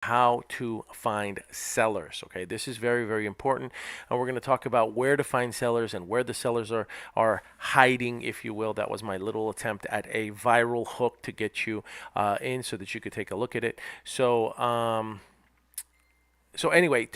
how to find sellers. Okay, this is very, very important, and we're going to talk about where to find sellers and where the sellers are hiding, if you will. That was my little attempt at a viral hook to get you in so that you could take a look at it. So anyway,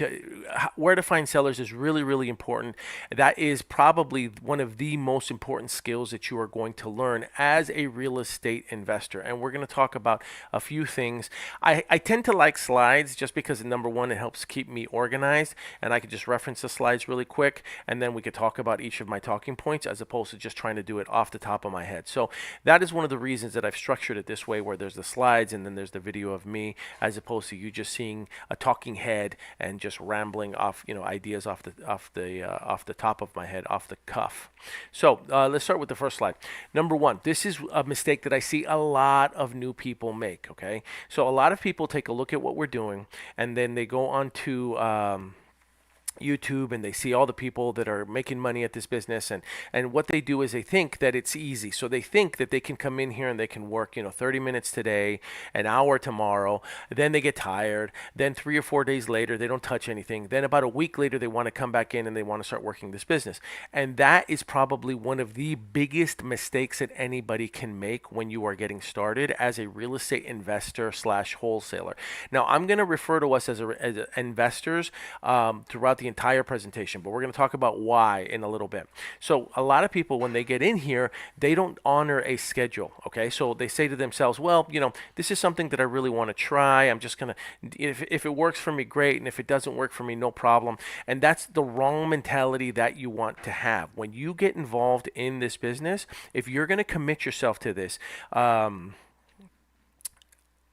where to find sellers is really, really important. That is probably one of the most important skills that you are going to learn as a real estate investor. And we're going to talk about a few things. I tend to like slides just because, number one, it helps keep me organized, and I could just reference the slides really quick, and then we could talk about each of my talking points as opposed to just trying to do it off the top of my head. So that is one of the reasons that I've structured it this way, where there's the slides and then there's the video of me, as opposed to you just seeing a talking head and just rambling off, ideas off the top of my head, off the cuff. So let's start with the first slide. Number one, this is a mistake that I see a lot of new people make. Okay, so a lot of people take a look at what we're doing, and then they go on to YouTube, and they see all the people that are making money at this business, and what they do is they think that it's easy. So they think that they can come in here and they can work 30 minutes today, an hour tomorrow, then they get tired, then 3 or 4 days later they don't touch anything, then about a week later they want to come back in and they want to start working this business. And that is probably one of the biggest mistakes that anybody can make when you are getting started as a real estate investor slash wholesaler. Now, I'm going to refer to us as investors throughout the entire presentation, but we're going to talk about why in a little bit. So a lot of people, when they get in here, they don't honor a schedule. Okay, so they say to themselves, well, this is something that I really want to try. I'm just going to, if it works for me, great, and if it doesn't work for me, no problem. And that's the wrong mentality that you want to have when you get involved in this business. If you're going to commit yourself to this,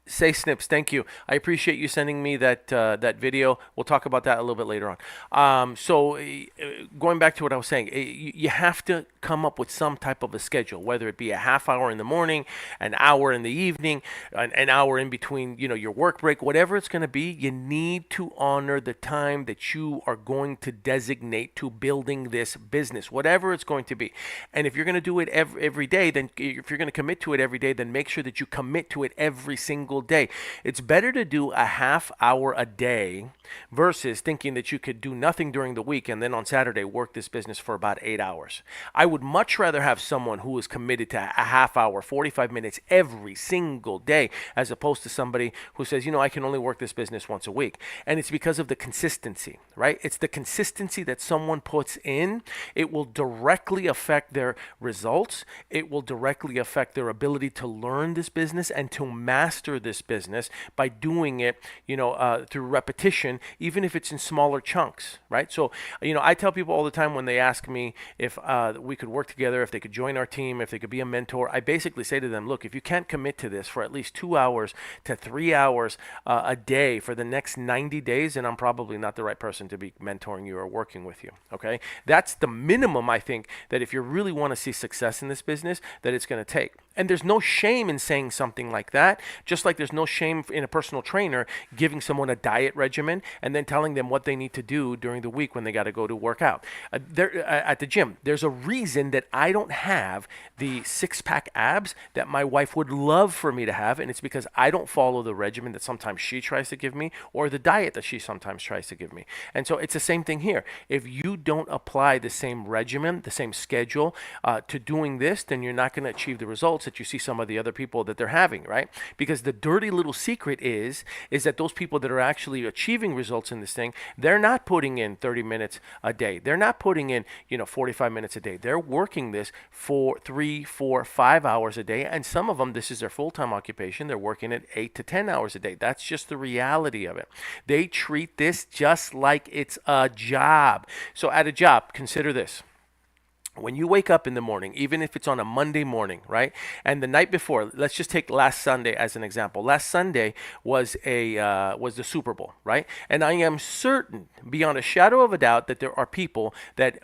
Say Snips, thank you. I appreciate you sending me that video. We'll talk about that a little bit later on. Going back to what I was saying, you have to come up with some type of a schedule, whether it be a half hour in the morning, an hour in the evening, an hour in between, your work break, whatever it's going to be. You need to honor the time that you are going to designate to building this business, whatever it's going to be. And if you're going to do it every day, then if you're going to commit to it every day, then make sure that you commit to it every single day. It's better to do a half hour a day versus thinking that you could do nothing during the week and then on Saturday work this business for about 8 hours. I would much rather have someone who is committed to a half hour, 45 minutes every single day, as opposed to somebody who says, I can only work this business once a week. And it's because of the consistency, right? It's the consistency that someone puts in. It will directly affect their results. It will directly affect their ability to learn this business and to master this business by doing it, through repetition, even if it's in smaller chunks, right? So, I tell people all the time when they ask me if we could work together, if they could join our team, if they could be a mentor, I basically say to them, look, if you can't commit to this for at least 2 hours to 3 hours a day for the next 90 days, then I'm probably not the right person to be mentoring you or working with you, okay? That's the minimum, I think, that if you really want to see success in this business, that it's going to take. And there's no shame in saying something like that, just like there's no shame in a personal trainer giving someone a diet regimen and then telling them what they need to do during the week when they got to go to work out. At the gym, there's a reason that I don't have the six-pack abs that my wife would love for me to have, and it's because I don't follow the regimen that sometimes she tries to give me or the diet that she sometimes tries to give me. And so it's the same thing here. If you don't apply the same regimen, the same schedule to doing this, then you're not going to achieve the results that you see some of the other people that they're having, right? Because the dirty little secret is that those people that are actually achieving results in this thing, they're not putting in 30 minutes a day. They're not putting in, 45 minutes a day. They're working this for 3, 4, 5 hours a day. And some of them, this is their full-time occupation. They're working at 8 to 10 hours a day. That's just the reality of it. They treat this just like it's a job. So at a job, consider this. When you wake up in the morning, even if it's on a Monday morning, right? And the night before, let's just take last Sunday as an example. Last Sunday was the Super Bowl, right? And I am certain, beyond a shadow of a doubt, that there are people that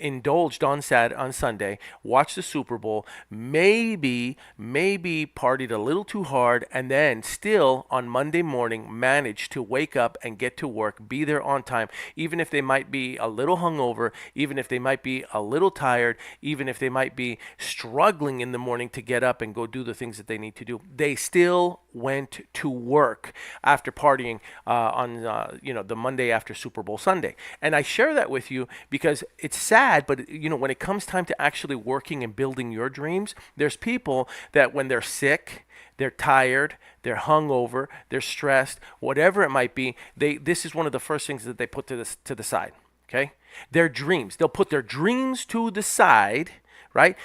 indulged on Sunday, watched the Super Bowl, maybe partied a little too hard, and then still on Monday morning managed to wake up and get to work, be there on time, even if they might be a little hungover, even if they might be a little little tired, even if they might be struggling in the morning to get up and go do the things that they need to do, they still went to work after partying on the Monday after Super Bowl Sunday. And I share that with you because it's sad, but when it comes time to actually working and building your dreams, there's people that when they're sick, they're tired, they're hungover, they're stressed, whatever it might be, this is one of the first things that they put to the side. Okay, their dreams. They'll put their dreams to the side, right?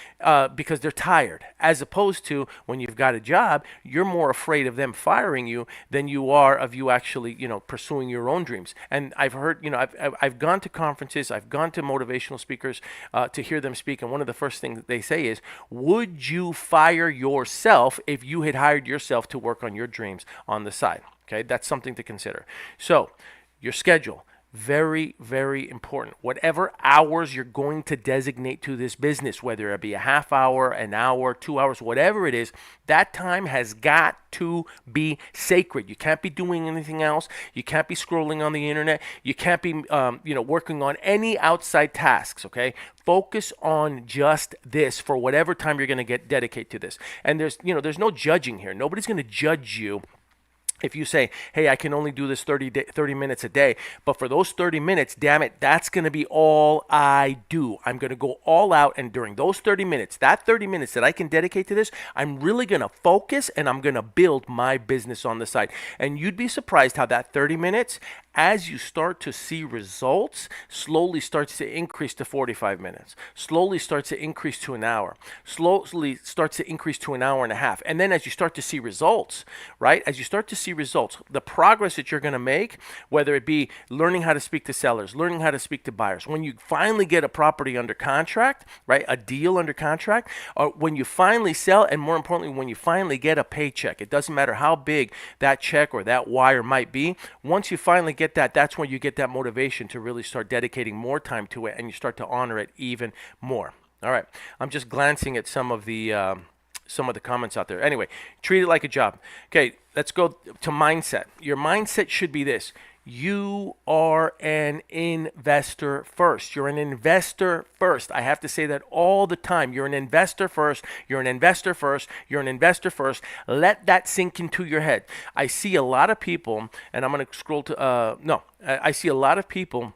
Because they're tired. As opposed to when you've got a job, you're more afraid of them firing you than you are of you actually, pursuing your own dreams. And I've heard, I've gone to conferences, I've gone to motivational speakers to hear them speak, and one of the first things that they say is, "Would you fire yourself if you had hired yourself to work on your dreams on the side?" Okay, that's something to consider. So, your schedule. Very, very important. Whatever hours you're going to designate to this business, whether it be a half hour, an hour, 2 hours, whatever it is, that time has got to be sacred. You can't be doing anything else. You can't be scrolling on the internet. You can't be, working on any outside tasks. Okay, focus on just this for whatever time you're going to get dedicate to this. And there's no judging here. Nobody's going to judge you if you say, "Hey, I can only do this 30 minutes a day, but for those 30 minutes, damn it, that's going to be all I do. I'm going to go all out, and during those 30 minutes, that 30 minutes that I can dedicate to this, I'm really going to focus, and I'm going to build my business on the side." And you'd be surprised how that 30 minutes, as you start to see results, slowly starts to increase to 45 minutes, slowly starts to increase to an hour, slowly starts to increase to an hour and a half. And then as you start to see results, right, as you start to see results, the progress that you're going to make, whether it be learning how to speak to sellers, learning how to speak to buyers, when you finally get a property under contract, right, a deal under contract, or when you finally sell, and more importantly, when you finally get a paycheck, it doesn't matter how big that check or that wire might be, once you finally get that, that's when you get that motivation to really start dedicating more time to it, and you start to honor it even more. All right, I'm just glancing at some of the comments out there. Anyway, treat it like a job. Okay, let's go to mindset. Your mindset should be this: you are an investor first. You're an investor first. I have to say that all the time. You're an investor first. You're an investor first. You're an investor first. Let that sink into your head. I see a lot of people, and I'm going to scroll to, I see a lot of people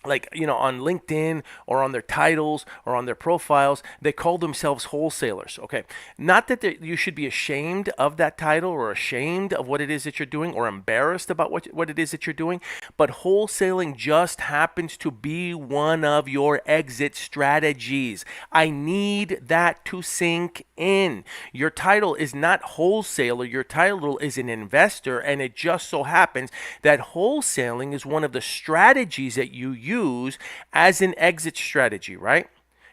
on LinkedIn or on their titles or on their profiles, they call themselves wholesalers. Okay, not that you should be ashamed of that title or ashamed of what it is that you're doing or embarrassed about what it is that you're doing, but wholesaling just happens to be one of your exit strategies. I need that to sink in. Your title is not wholesaler. Your title is an investor, and it just so happens that wholesaling is one of the strategies that you use as an exit strategy, right?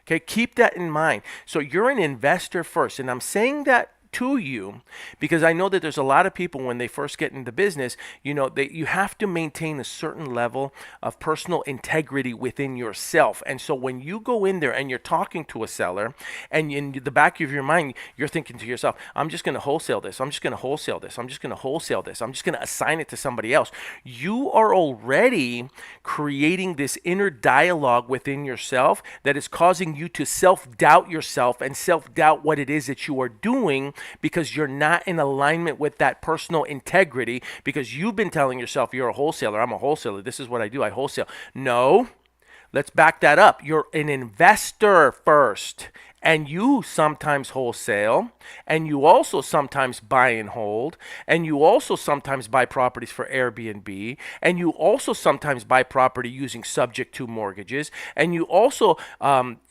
Okay, keep that in mind. So you're an investor first, and I'm saying that to you because I know that there's a lot of people when they first get into business, you have to maintain a certain level of personal integrity within yourself. And so when you go in there and you're talking to a seller, and in the back of your mind, you're thinking to yourself, "I'm just going to wholesale this. I'm just going to wholesale this. I'm just going to wholesale this. I'm just going to assign it to somebody else." You are already creating this inner dialogue within yourself that is causing you to self-doubt yourself and self-doubt what it is that you are doing, because you're not in alignment with that personal integrity, because you've been telling yourself, "You're a wholesaler. I'm a wholesaler. This is what I do. I wholesale." No, let's back that up. You're an investor first, and you sometimes wholesale, and you also sometimes buy and hold, and you also sometimes buy properties for Airbnb, and you also sometimes buy property using subject to mortgages, and you also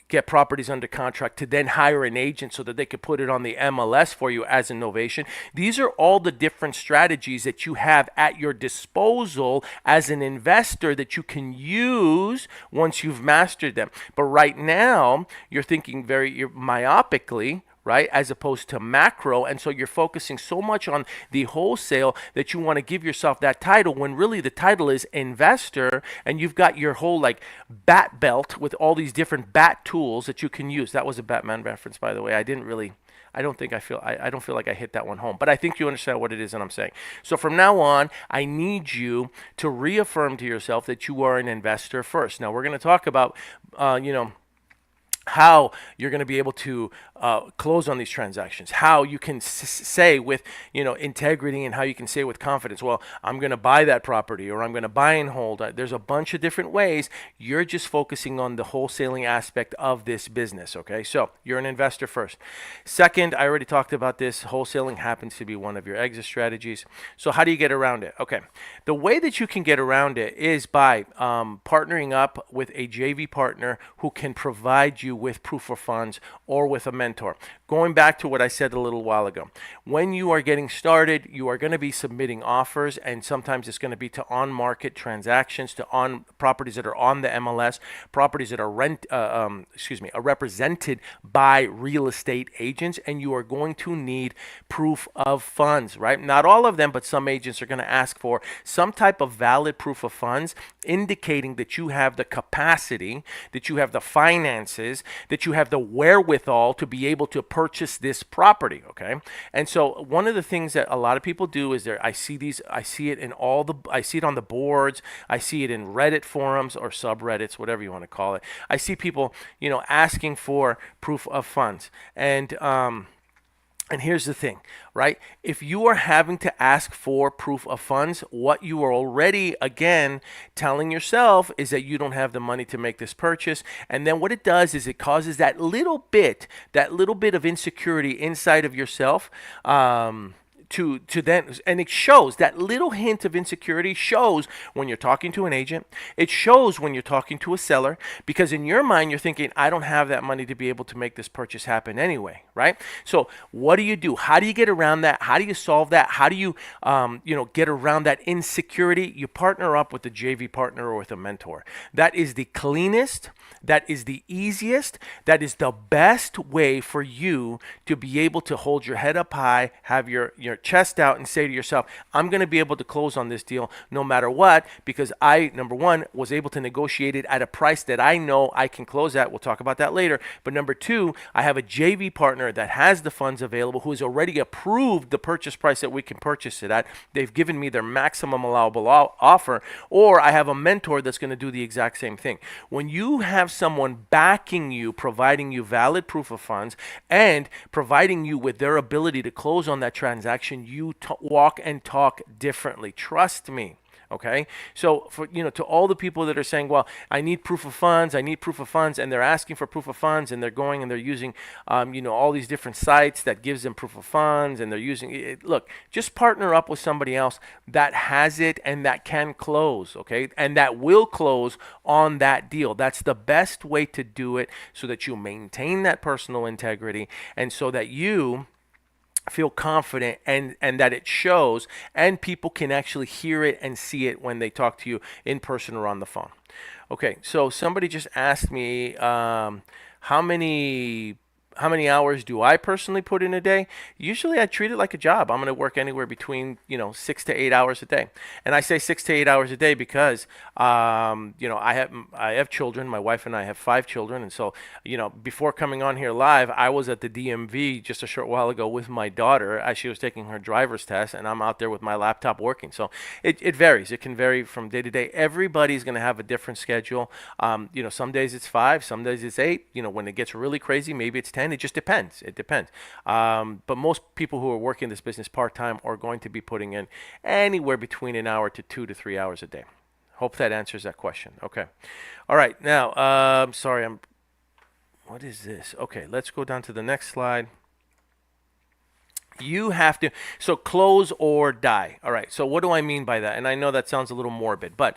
get properties under contract to then hire an agent so that they could put it on the MLS for you as a novation. These are all the different strategies that you have at your disposal as an investor that you can use once you've mastered them. But right now, you're thinking you're myopically, right, as opposed to macro, and so you're focusing so much on the wholesale that you want to give yourself that title, when really the title is investor, and you've got your whole bat belt with all these different bat tools that you can use. That was a Batman reference, by the way. I don't feel like I hit that one home, but I think you understand what it is that I'm saying. So from now on, I need you to reaffirm to yourself that you are an investor first. Now we're going to talk about, how you're going to be able to close on these transactions, how you can say with integrity, and how you can say with confidence, well, I'm going to buy that property, or I'm going to buy and hold. There's a bunch of different ways. You're just focusing on the wholesaling aspect of this business. Okay, so you're an investor first. Second, I already talked about this. Wholesaling happens to be one of your exit strategies. So how do you get around it? Okay, the way that you can get around it is by partnering up with a JV partner who can provide you with proof of funds or with a mentor. Going back to what I said a little while ago, when you are getting started, you are going to be submitting offers, and sometimes it's going to be to on-market transactions, to on properties that are on the MLS, properties that are are represented by real estate agents, and you are going to need proof of funds, right? Not all of them, but some agents are going to ask for some type of valid proof of funds, indicating that you have the capacity, that you have the finances, that you have the wherewithal to be able to purchase this property. Okay, and so one of the things that a lot of people do is I see it in I see it on the boards, I see it in Reddit forums or subreddits, whatever you want to call it. I see people, asking for proof of funds, and here's the thing, right? If you are having to ask for proof of funds, what you are already, again, telling yourself is that you don't have the money to make this purchase. And then what it does is it causes that little bit of insecurity inside of yourself. To then, and it shows, that little hint of insecurity shows when you're talking to an agent. It shows when you're talking to a seller, because in your mind you're thinking, I don't have that money to be able to make this purchase happen anyway, right? So what do? How do you get around that? How do you solve that? How do you get around that insecurity? You partner up with a JV partner or with a mentor. That is the cleanest, that is the easiest, that is the best way for you to be able to hold your head up high, have your chest out, and say to yourself, I'm going to be able to close on this deal no matter what, because I, number one, was able to negotiate it at a price that I know I can close at. We'll talk about that later. But number two, I have a JV partner that has the funds available, who has already approved the purchase price that we can purchase it at. They've given me their maximum allowable offer, or I have a mentor that's going to do the exact same thing. When you have someone backing you, providing you valid proof of funds, and providing you with their ability to close on that transaction, you walk and talk differently. Trust me. Okay, so for to all the people that are saying, well, I need proof of funds, and they're asking for proof of funds, and they're going and they're using all these different sites that gives them proof of funds, and they're using it. Look, just partner up with somebody else that has it and that can close, okay, and that will close on that deal. That's the best way to do it, so that you maintain that personal integrity, and so that you feel confident, and that it shows, and people can actually hear it and see it when they talk to you in person or on the phone. Okay, so somebody just asked me, how many hours do I personally put in a day? Usually I treat it like a job. I'm going to work anywhere between 6 to 8 hours a day. And I say 6 to 8 hours a day because I have children. My wife and I have 5 children, and so before coming on here live, I was at the DMV just a short while ago with my daughter as she was taking her driver's test, and I'm out there with my laptop working. So it varies. It can vary from day to day. Everybody's going to have a different schedule. Some days it's 5, some days it's 8. When it gets really crazy, maybe it's 10. It just depends. It depends. But most people who are working this business part-time are going to be putting in anywhere between an hour to 2 to 3 hours a day. Hope that answers that question. Okay. All right. Now, what is this? Okay, let's go down to the next slide. You have to, so close or die. All right, so what do I mean by that? And I know that sounds a little morbid, but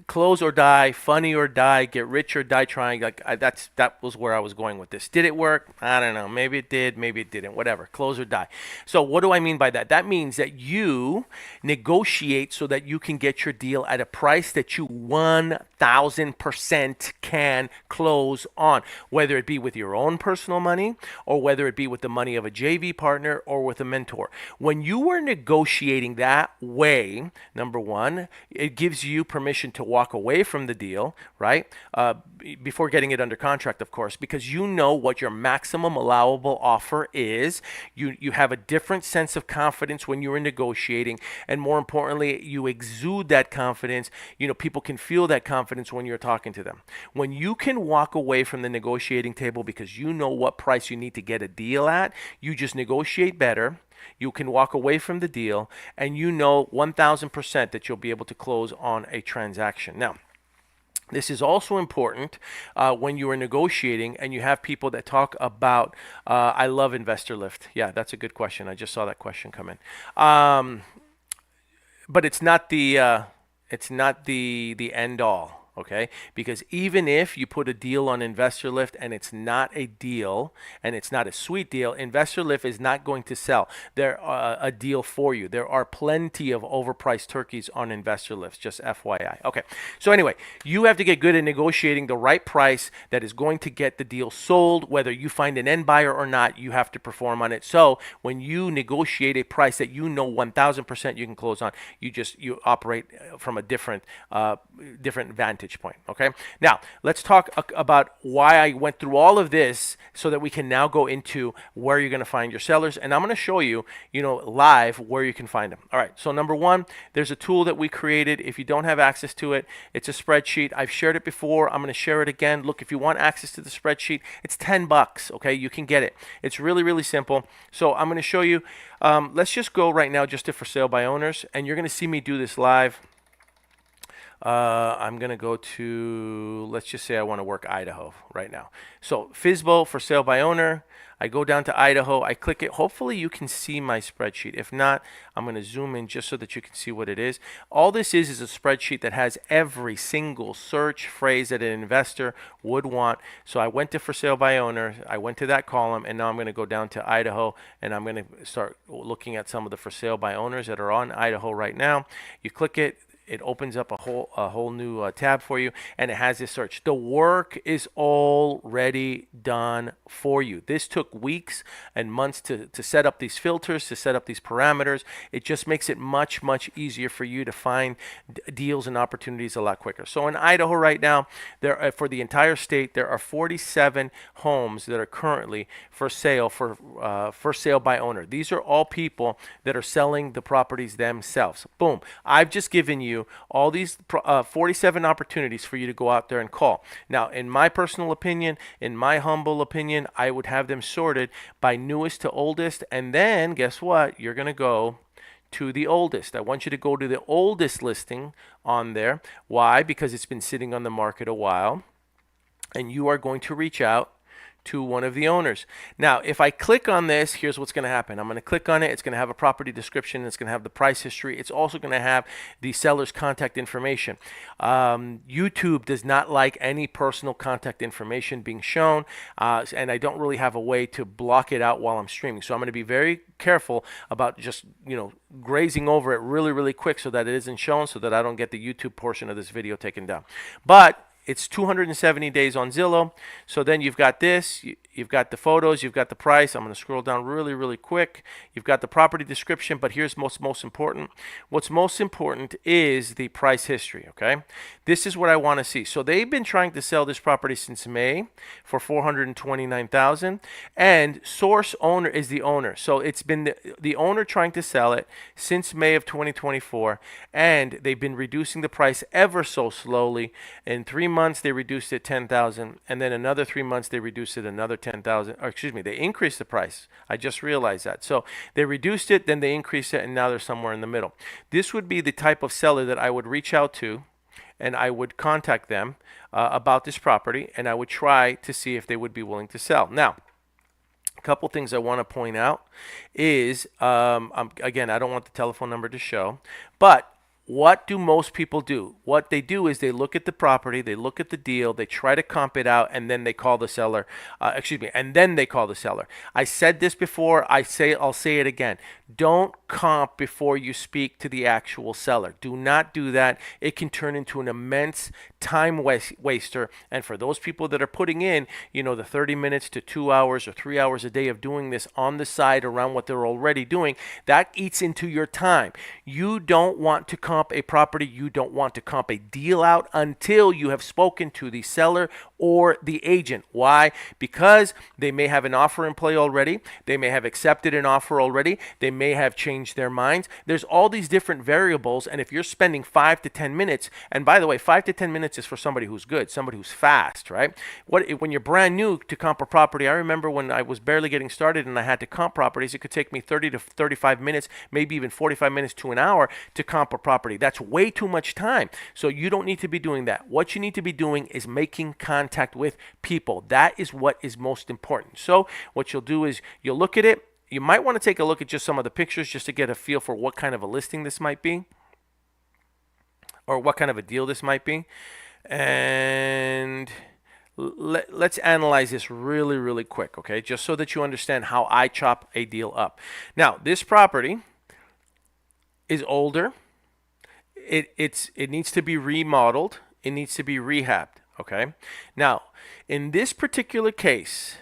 close or die, funny or die, get rich or die trying. That was where I was going with this. Did it work? I don't know. Maybe it did, maybe it didn't. Whatever. Close or die. So what do I mean by that? That means that you negotiate so that you can get your deal at a price that you 1,000% can close on, whether it be with your own personal money, or whether it be with the money of a JV partner, or with a mentor. When you are negotiating that way, number one, it gives you permission to walk away from the deal, right? Before getting it under contract, of course, because you know what your maximum allowable offer is. You have a different sense of confidence when you're negotiating, and more importantly, you exude that confidence. People can feel that confidence when you're talking to them. When you can walk away from the negotiating table because you know what price you need to get a deal at, you just negotiate better. You can walk away from the deal, and 1,000% that you'll be able to close on a transaction. Now, this is also important when you are negotiating and you have people that talk about, I love investor lift. Yeah, that's a good question. I just saw that question come in. But it's not the end all. Okay, because even if you put a deal on Investor Lift and it's not a deal and it's not a sweet deal, Investor Lift is not going to sell a deal for you. There are plenty of overpriced turkeys on Investor Lifts, just FYI. Okay, so anyway, you have to get good at negotiating the right price that is going to get the deal sold. Whether you find an end buyer or not, you have to perform on it. So when you negotiate a price that 1,000% you can close on, you operate from a different vantage point. Okay, now let's talk about why I went through all of this so that we can now go into where you're going to find your sellers, and I'm going to show you live where you can find them. All right, so number one, there's a tool that we created. If you don't have access to it, it's a spreadsheet. I've shared it before. I'm going to share it again. Look, if you want access to the spreadsheet, it's $10. Okay, you can get it. It's really, really simple. So I'm going to show you. Let's just go right now just to for sale by owners, and you're going to see me do this live. I'm going to go to, let's just say I want to work Idaho right now. So FSBO, for sale by owner. I go down to Idaho. I click it. Hopefully you can see my spreadsheet. If not, I'm going to zoom in just so that you can see what it is. All this is a spreadsheet that has every single search phrase that an investor would want. So I went to for sale by owner. I went to that column, and now I'm going to go down to Idaho, and I'm going to start looking at some of the for sale by owners that are on Idaho right now. You click it. It opens up a whole new tab for you, and it has this search. The work is already done for you. This took weeks and months to set up these filters, to set up these parameters. It just makes it much, much easier for you to find deals and opportunities a lot quicker. So in Idaho right now, for the entire state, there are 47 homes that are currently for sale by owner. These are all people that are selling the properties themselves. Boom. I've just given you all these 47 opportunities for you to go out there and call. Now, in my personal opinion, in my humble opinion, I would have them sorted by newest to oldest, and then guess what? You're going to go to the oldest. I want you to go to the oldest listing on there. Why? Because it's been sitting on the market a while, and you are going to reach out to one of the owners. Now, if I click on this, here's what's going to happen. I'm going to click on it. It's going to have a property description. It's going to have the price history. It's also going to have the seller's contact information. YouTube does not like any personal contact information being shown, and I don't really have a way to block it out while I'm streaming. So I'm going to be very careful about just, grazing over it really, really quick so that it isn't shown, so that I don't get the YouTube portion of this video taken down. But it's 270 days on Zillow. So then you've got this, you've got the photos, you've got the price. I'm going to scroll down really, really quick. You've got the property description, but here's what's most important. What's most important is the price history, okay? This is what I want to see. So they've been trying to sell this property since May for $429,000, and source owner is the owner. So it's been the owner trying to sell it since May of 2024, and they've been reducing the price ever so slowly. In 3 months, they reduced it 10,000, and then another 3 months, they reduced it another 10,000. Or excuse me, they increased the price. I just realized that. So they reduced it, then they increased it, and now they're somewhere in the middle. This would be the type of seller that I would reach out to, and I would contact them about this property, and I would try to see if they would be willing to sell. Now, a couple things I want to point out is, again, I don't want the telephone number to show, but what do most people do? What they do is they look at the property, they look at the deal, they try to comp it out, and then they call the seller. And then they call the seller. I said this before. I'll say it again. Don't comp before you speak to the actual seller. Do not do that. It can turn into an immense time waster. And for those people that are putting in, the 30 minutes to 2 hours or 3 hours a day of doing this on the side around what they're already doing, that eats into your time. You don't want to comp a property. You don't want to comp a deal out until you have spoken to the seller or the agent. Why? Because they may have an offer in play already. They may have accepted an offer already. They may have changed their minds. There's all these different variables, and if you're spending 5 to 10 minutes, and by the way, 5 to 10 minutes is for somebody who's good, somebody who's fast, right? When you're brand new to comp a property, I remember when I was barely getting started and I had to comp properties, it could take me 30 to 35 minutes, maybe even 45 minutes to an hour to comp a property. That's way too much time. So you don't need to be doing that. What you need to be doing is making contact with people. That is what is most important. So what you'll do is you'll look at it. You might want to take a look at just some of the pictures just to get a feel for what kind of a listing this might be or what kind of a deal this might be. And let's analyze this really, really quick, okay? Just so that you understand how I chop a deal up. Now, this property is older. It needs to be remodeled. It needs to be rehabbed, okay? Now, in this particular case,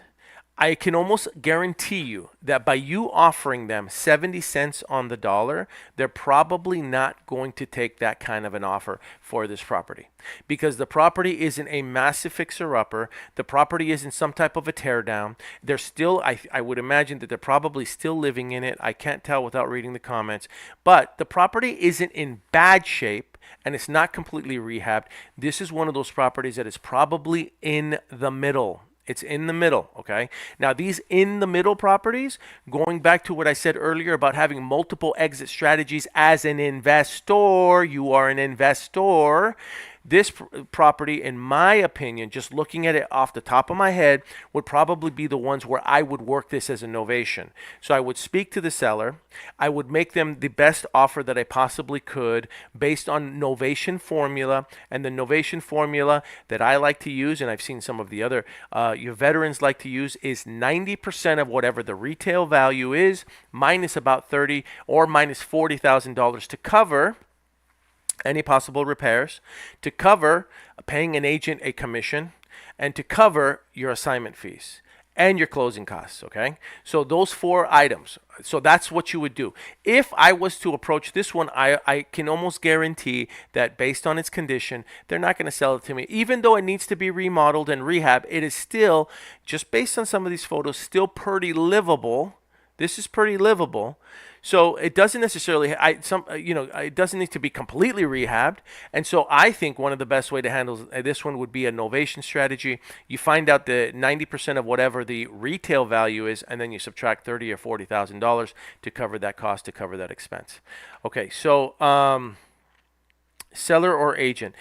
I can almost guarantee you that by you offering them 70 cents on the dollar, they're probably not going to take that kind of an offer for this property because the property isn't a massive fixer-upper. The property isn't some type of a teardown. They're still, I would imagine that they're probably still living in it. I can't tell without reading the comments. But the property isn't in bad shape and it's not completely rehabbed. This is one of those properties that is probably in the middle. It's in the middle, okay? Now, these in the middle properties, going back to what I said earlier about having multiple exit strategies as an investor, you are an investor. This property, in my opinion, just looking at it off the top of my head, would probably be the ones where I would work this as a novation. So I would speak to the seller. I would make them the best offer that I possibly could based on novation formula. And the novation formula that I like to use, and I've seen some of the other your veterans like to use, is 90% of whatever the retail value is, minus about $30,000 or minus $40,000 to cover any possible repairs, to cover paying an agent a commission, and to cover your assignment fees and your closing costs, okay? So those 4 items. So that's what you would do. If I was to approach this one, I can almost guarantee that based on its condition, they're not going to sell it to me. Even though it needs to be remodeled and rehab, it is still, just based on some of these photos, still pretty livable. This is pretty livable. So it doesn't necessarily, it doesn't need to be completely rehabbed. And so I think one of the best way to handle this one would be a novation strategy. You find out the 90% of whatever the retail value is, and then you subtract $30,000 or $40,000 to cover that cost, to cover that expense. Okay, so seller or agent.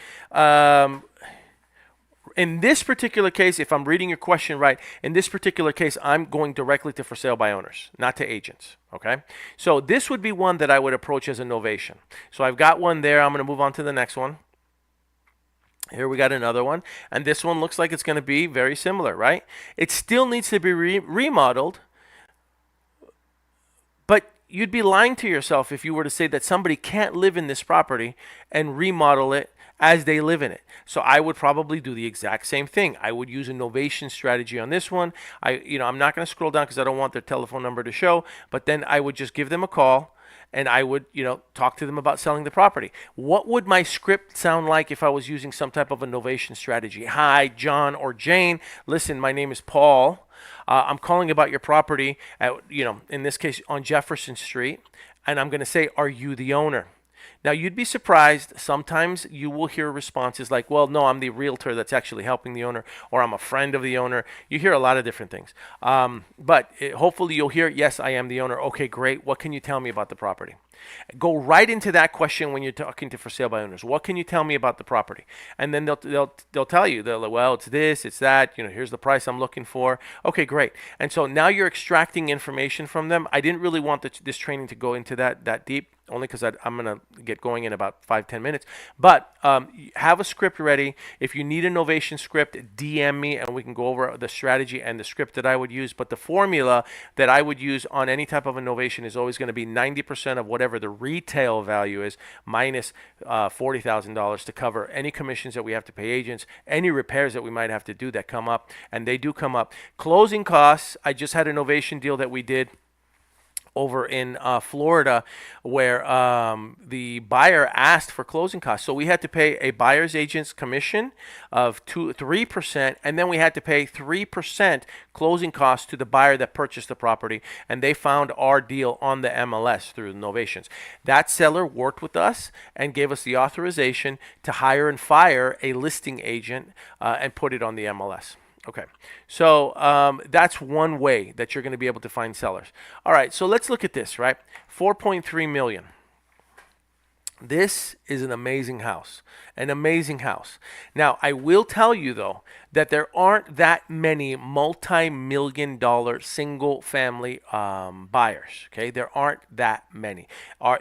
In this particular case, if I'm reading your question right, in this particular case, I'm going directly to for sale by owners, not to agents, okay? So this would be one that I would approach as a novation. So I've got one there. I'm going to move on to the next one. Here we got another one, and this one looks like it's going to be very similar, right? It still needs to be remodeled, but you'd be lying to yourself if you were to say that somebody can't live in this property and remodel it as they live in it. So I would probably do the exact same thing. I would use a novation strategy on this one. I'm not going to scroll down because I don't want their telephone number to show, but then I would just give them a call and I would, talk to them about selling the property. What would my script sound like if I was using some type of a novation strategy? Hi, John or Jane. Listen, my name is Paul. I'm calling about your property at, in this case on Jefferson Street, and I'm going to say, are you the owner? Now, you'd be surprised. Sometimes you will hear responses like, well, no, I'm the realtor that's actually helping the owner, or I'm a friend of the owner. You hear a lot of different things. But hopefully you'll hear, yes, I am the owner. Okay, great. What can you tell me about the property? Go right into that question when you're talking to for sale by owners. What can you tell me about the property? And then they'll tell you, they'll like, well, it's this, it's that, here's the price I'm looking for. Okay, great. And so now you're extracting information from them. I didn't really want this training to go into that deep, only because I'm going to get going in about 5-10 minutes. But have a script ready. If you need a novation script, DM me and we can go over the strategy and the script that I would use. But the formula that I would use on any type of a novation is always going to be 90% of whatever the retail value is minus $40,000 to cover any commissions that we have to pay agents, any repairs that we might have to do that come up, and they do come up. Closing costs, I just had a novation deal that we did over in Florida where the buyer asked for closing costs. So we had to pay a buyer's agent's commission of 3%, and then we had to pay 3% closing costs to the buyer that purchased the property, and they found our deal on the MLS through the novations. That seller worked with us and gave us the authorization to hire and fire a listing agent and put it on the MLS. Okay, so that's one way that you're going to be able to find sellers. All right, so let's look at this, right? 4.3 million. This is an amazing house, an amazing house. Now, I will tell you, though, that there aren't that many multi-million-dollar single-family buyers, okay? There aren't that many.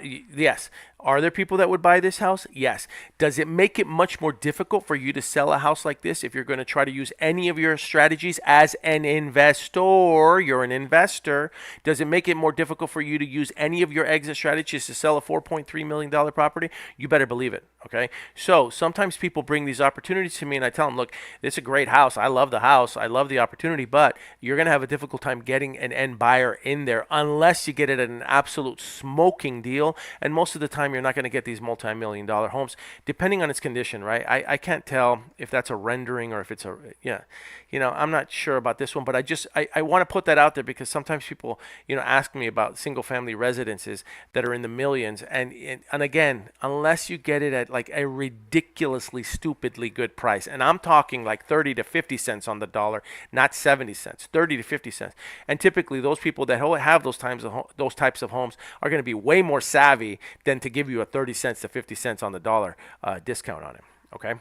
Yes, are there people that would buy this house? Yes. Does it make it much more difficult for you to sell a house like this if you're going to try to use any of your strategies as an investor? You're an investor. Does it make it more difficult for you to use any of your exit strategies to sell a $4.3 million property? You better believe it, okay? So sometimes people bring these opportunities to me and I tell them, look, this is a great house. I love the house. I love the opportunity, but you're going to have a difficult time getting an end buyer in there unless you get it at an absolute smoking deal. And most of the time, you're not going to get these multi-million-dollar homes, depending on its condition, right? I can't tell if that's a rendering or if it's I'm not sure about this one, but I want to put that out there because sometimes people, ask me about single-family residences that are in the millions, and again, unless you get it at like a ridiculously, stupidly good price, and I'm talking like 30 to 50 cents on the dollar, not 70 cents, 30 to 50 cents, and typically those people that have those types of homes are going to be way more savvy than to give you a 30 cents to 50 cents on the dollar discount on it. Okay,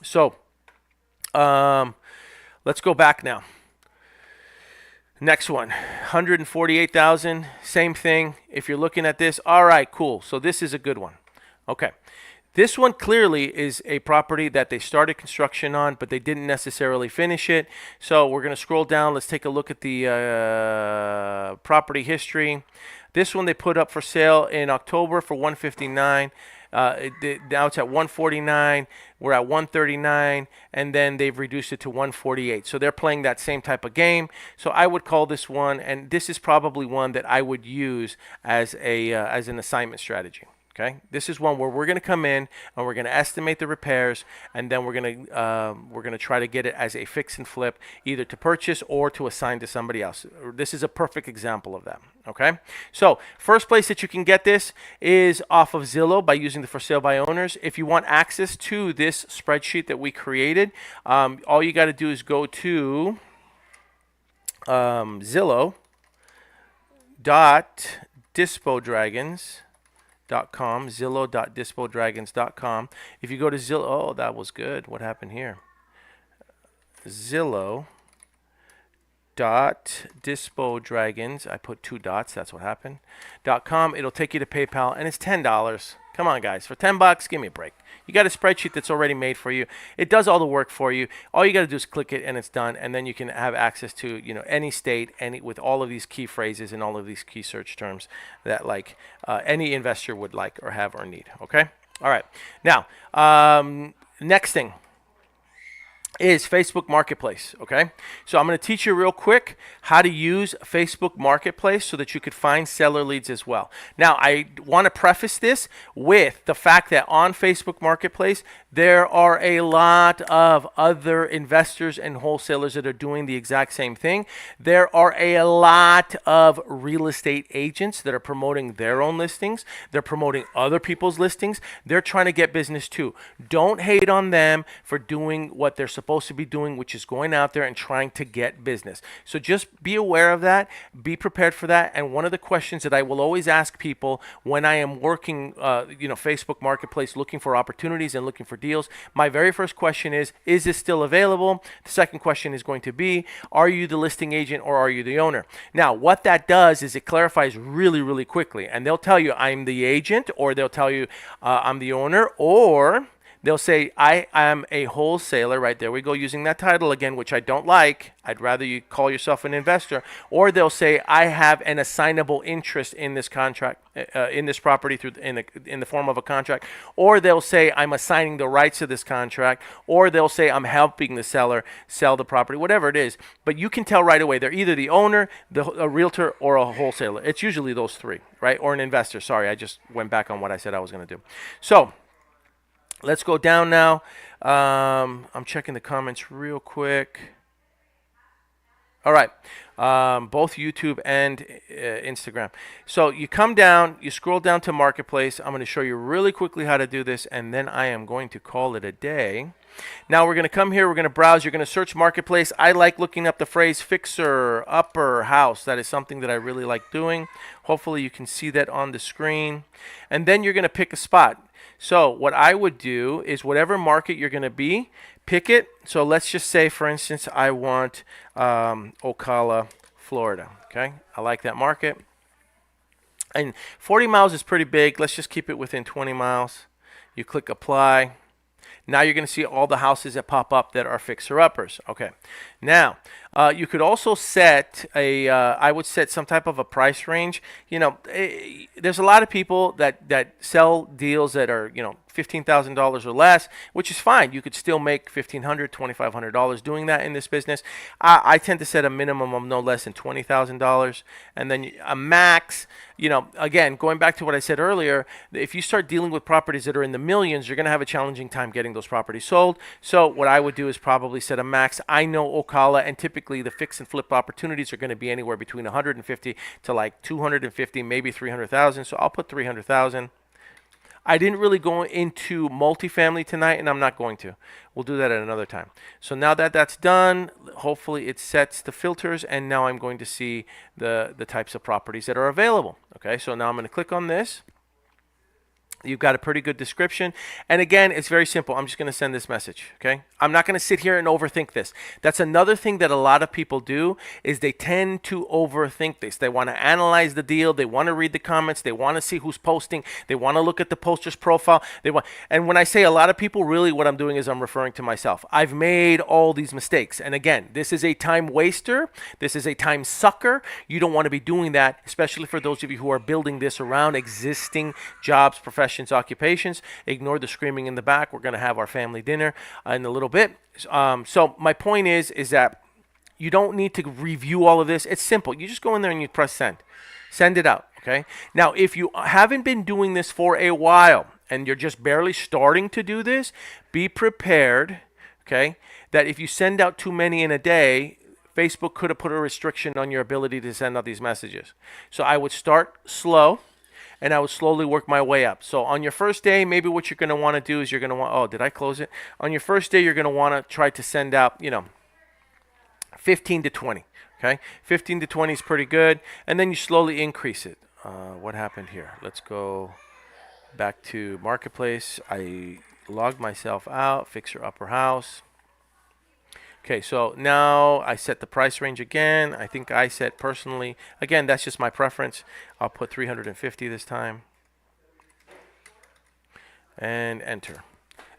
so let's go back now. Next one, 148,000, same thing. If you're looking at this, all right, cool. So this is a good one. Okay. This one clearly is a property that they started construction on, but they didn't necessarily finish it. So we're going to scroll down. Let's take a look at the property history. This one they put up for sale in October for $159. Now it's at $149. We're at $139, and then they've reduced it to $148. So they're playing that same type of game. So I would call this one, and this is probably one that I would use as an assignment strategy. Okay, this is one where we're going to come in and we're going to estimate the repairs, and then we're going to try to get it as a fix and flip, either to purchase or to assign to somebody else. This is a perfect example of that. Okay, so first place that you can get this is off of Zillow by using the for sale by owners. If you want access to this spreadsheet that we created, all you got to do is go to Zillow.dispodragons.com, Zillow.dispodragons.com. If you go to Zillow, oh, that was good. What happened here? Zillow.dispodragons. I put 2 dots. That's what happened. .com. It'll take you to PayPal, and it's $10. Come on, guys. For $10, give me a break. You got a spreadsheet that's already made for you. It does all the work for you. All you got to do is click it, and it's done. And then you can have access to any state, with all of these key phrases and all of these key search terms that any investor would like or have or need. Okay. All right. Now, next thing is Facebook Marketplace, okay? So I'm going to teach you real quick how to use Facebook Marketplace so that you could find seller leads as well. Now, I want to preface this with the fact that on Facebook Marketplace, there are a lot of other investors and wholesalers that are doing the exact same thing. There are a lot of real estate agents that are promoting their own listings. They're promoting other people's listings. They're trying to get business too. Don't hate on them for doing what they're supposed supposed to be doing, which is going out there and trying to get business. So just be aware of that, be prepared for that. And one of the questions that I will always ask people when I am working, Facebook Marketplace, looking for opportunities and looking for deals, my very first question is this still available? The second question is going to be, are you the listing agent or are you the owner? Now, what that does is it clarifies really, really quickly. And they'll tell you I'm the agent, or they'll tell you I'm the owner, or they'll say I am a wholesaler. Right there we go, using that title again, which I don't like. I'd rather you call yourself an investor. Or they'll say I have an assignable interest in this contract, in this property in the form of a contract. Or they'll say I'm assigning the rights to this contract. Or they'll say I'm helping the seller sell the property, whatever it is. But you can tell right away they're either the owner, a realtor, or a wholesaler. It's usually those three, right? Or an investor. Sorry, I just went back on what I said I was going to do. So let's go down now. I'm checking the comments real quick. All right, both YouTube and Instagram. So you come down, you scroll down to Marketplace. I'm going to show you really quickly how to do this, and then I am going to call it a day. Now we're going to come here, we're going to browse, you're going to search Marketplace. I like looking up the phrase fixer, upper, house. That is something that I really like doing. Hopefully you can see that on the screen. And then you're going to pick a spot. So what I would do is whatever market you're going to be, pick it. So let's just say, for instance, I want Ocala, Florida. Okay, I like that market. And 40 miles is pretty big. Let's just keep it within 20 miles. You click apply. Now you're going to see all the houses that pop up that are fixer-uppers. Okay. Now, you could also set I would set some type of a price range. There's a lot of people that sell deals that are, $15,000 or less, which is fine. You could still make $1,500, $2,500 doing that in this business. I tend to set a minimum of no less than $20,000, and then a max. Again, going back to what I said earlier, if you start dealing with properties that are in the millions, you're going to have a challenging time getting those properties sold. So what I would do is probably set a max. I know Ocala, and typically the fix and flip opportunities are going to be anywhere between 150 to like 250, maybe 300,000. So I'll put 300,000. I didn't really go into multifamily tonight, and I'm not going to. We'll do that at another time. So now that that's done, hopefully it sets the filters, and now I'm going to see the types of properties that are available. Okay, so now I'm going to click on this. You've got a pretty good description. And again, it's very simple. I'm just going to send this message, okay? I'm not going to sit here and overthink this. That's another thing that a lot of people do, is they tend to overthink this. They want to analyze the deal. They want to read the comments. They want to see who's posting. They want to look at the poster's profile. And when I say a lot of people, really what I'm doing is I'm referring to myself. I've made all these mistakes. And again, this is a time waster. This is a time sucker. You don't want to be doing that, especially for those of you who are building this around existing jobs, professions, occupations. Ignore the screaming in the back. We're going to have our family dinner in a little bit. So my point is that you don't need to review all of this. It's simple. You just go in there and you press send. Send it out. Okay. Now, if you haven't been doing this for a while and you're just barely starting to do this, be prepared, okay, that if you send out too many in a day, Facebook could have put a restriction on your ability to send out these messages. So I would start slow, and I would slowly work my way up. So on your first day, maybe what you're going to want to do is you're going to want, oh, did I close it? On your first day, you're going to want to try to send out, 15 to 20, okay? 15 to 20 is pretty good, and then you slowly increase it. What happened here? Let's go back to Marketplace. I logged myself out, fixer upper house. Okay, so now I set the price range again. I think I set personally, again, that's just my preference. I'll put 350 this time. And enter.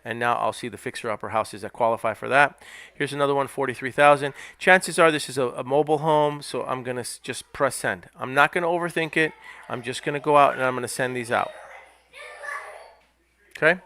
And now I'll see the fixer upper houses that qualify for that. Here's another one, 43,000. Chances are this is a mobile home, so I'm going to just press send. I'm not going to overthink it. I'm just going to go out and I'm going to send these out. Okay?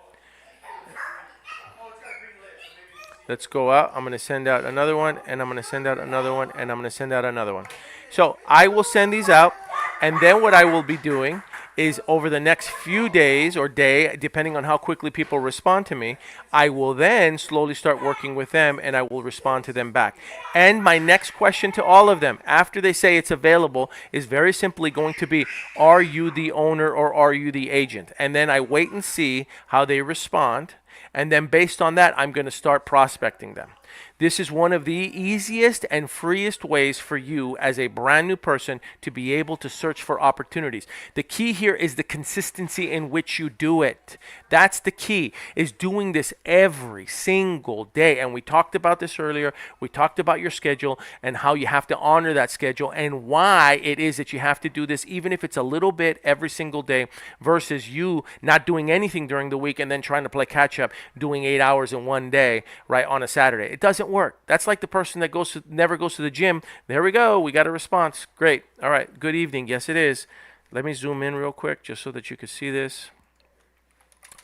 Let's go out. I'm going to send out another one, and I'm going to send out another one, and I'm going to send out another one. So I will send these out, and then what I will be doing is over the next few days or day, depending on how quickly people respond to me, I will then slowly start working with them, and I will respond to them back. And my next question to all of them, after they say it's available, is very simply going to be, are you the owner or are you the agent? And then I wait and see how they respond. And then based on that, I'm going to start prospecting them. This is one of the easiest and freest ways for you as a brand new person to be able to search for opportunities. The key here is the consistency in which you do it. That's the key, is doing this every single day. And we talked about this earlier. We talked about your schedule and how you have to honor that schedule and why it is that you have to do this, even if it's a little bit every single day, versus you not doing anything during the week and then trying to play catch up, doing 8 hours in one day, right, on a Saturday. It doesn't work. That's like the person that never goes to the gym. There we go. We got a response. Great. All right. Good evening. Yes, it is. Let me zoom in real quick just so that you can see this.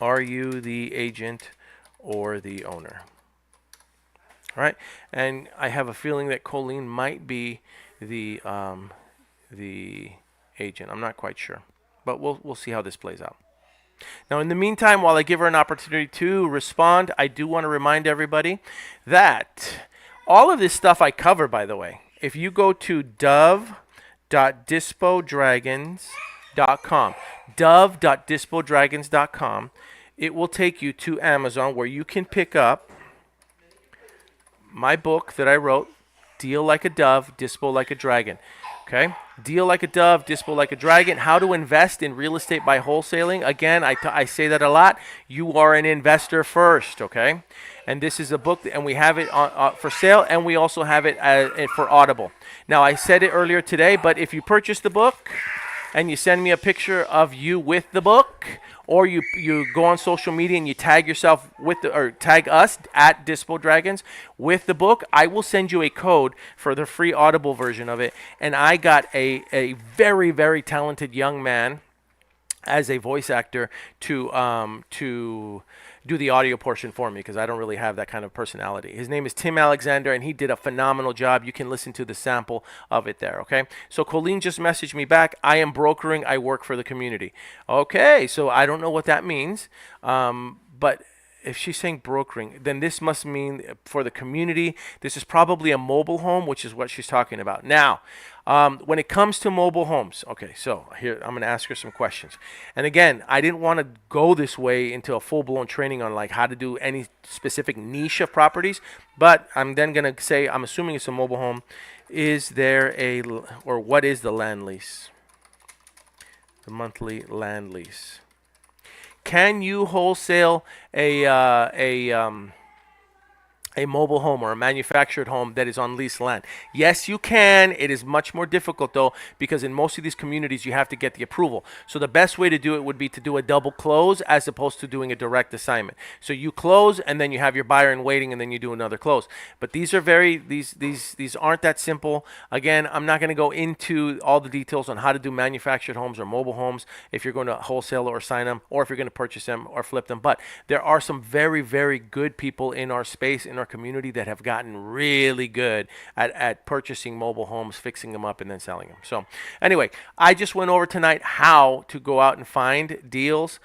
Are you the agent or the owner? All right. And I have a feeling that Colleen might be the agent. I'm not quite sure, but we'll see how this plays out. Now, in the meantime, while I give her an opportunity to respond, I do want to remind everybody that all of this stuff I cover, by the way, if you go to dove.dispodragons.com, dove.dispodragons.com, it will take you to Amazon where you can pick up my book that I wrote, Deal Like a Dove, Dispo Like a Dragon. Okay? Deal like a dove, dispo like a dragon. How to invest in real estate by wholesaling. Again, I say that a lot. You are an investor first, okay? And this is a book, and we have it for sale, and we also have it for Audible. Now, I said it earlier today, but if you purchase the book and you send me a picture of you with the book, or you go on social media and you tag yourself or tag us at Dispo Dragons with the book, I will send you a code for the free Audible version of it. And I got a very, very talented young man as a voice actor to do the audio portion for me, because I don't really have that kind of personality. His name is Tim Alexander, and he did a phenomenal job. You can listen to the sample of it there, okay? So Colleen just messaged me back. I am brokering. I work for the community. Okay, so I don't know what that means, but if she's saying brokering, then this must mean for the community. This is probably a mobile home, which is what she's talking about. Now, when it comes to mobile homes, okay, so here I'm going to ask her some questions. And again, I didn't want to go this way into a full-blown training on like how to do any specific niche of properties, but I'm then going to say, I'm assuming it's a mobile home. Is there or what is the land lease? The monthly land lease. Can you wholesale a mobile home or a manufactured home that is on leased land? Yes, you can. It is much more difficult, though, because in most of these communities, you have to get the approval. So the best way to do it would be to do a double close as opposed to doing a direct assignment. So you close, and then you have your buyer in waiting, and then you do another close. But these are these aren't that simple. Again, I'm not going to go into all the details on how to do manufactured homes or mobile homes if you're going to wholesale or sign them, or if you're going to purchase them or flip them. But there are some very, very good people in our space, in our community, that have gotten really good at purchasing mobile homes, fixing them up, and then selling them. So anyway, I just went over tonight how to go out and find deals,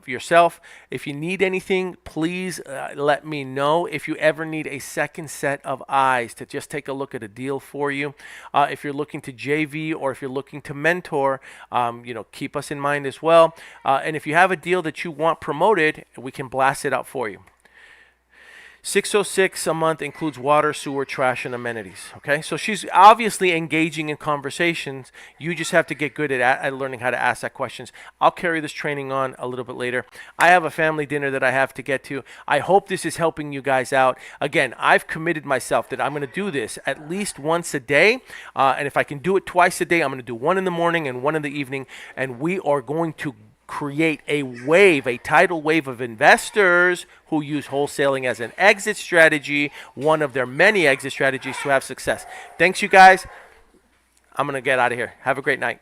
yourself. If you need anything, please let me know. If you ever need a second set of eyes to just take a look at a deal for you, if you're looking to JV or if you're looking to mentor, keep us in mind as well. And if you have a deal that you want promoted, we can blast it out for you. $606 a month includes water, sewer, trash, and amenities. Okay, so she's obviously engaging in conversations. You just have to get good at learning how to ask that questions. I'll carry this training on a little bit later. I have a family dinner that I have to get to. I hope this is helping you guys out. Again, I've committed myself that I'm going to do this at least once a day. And if I can do it twice a day, I'm going to do one in the morning and one in the evening. And we are going to create a tidal wave of investors who use wholesaling as an exit strategy, one of their many exit strategies to have success. Thanks, you guys. I'm going to get out of here. Have a great night.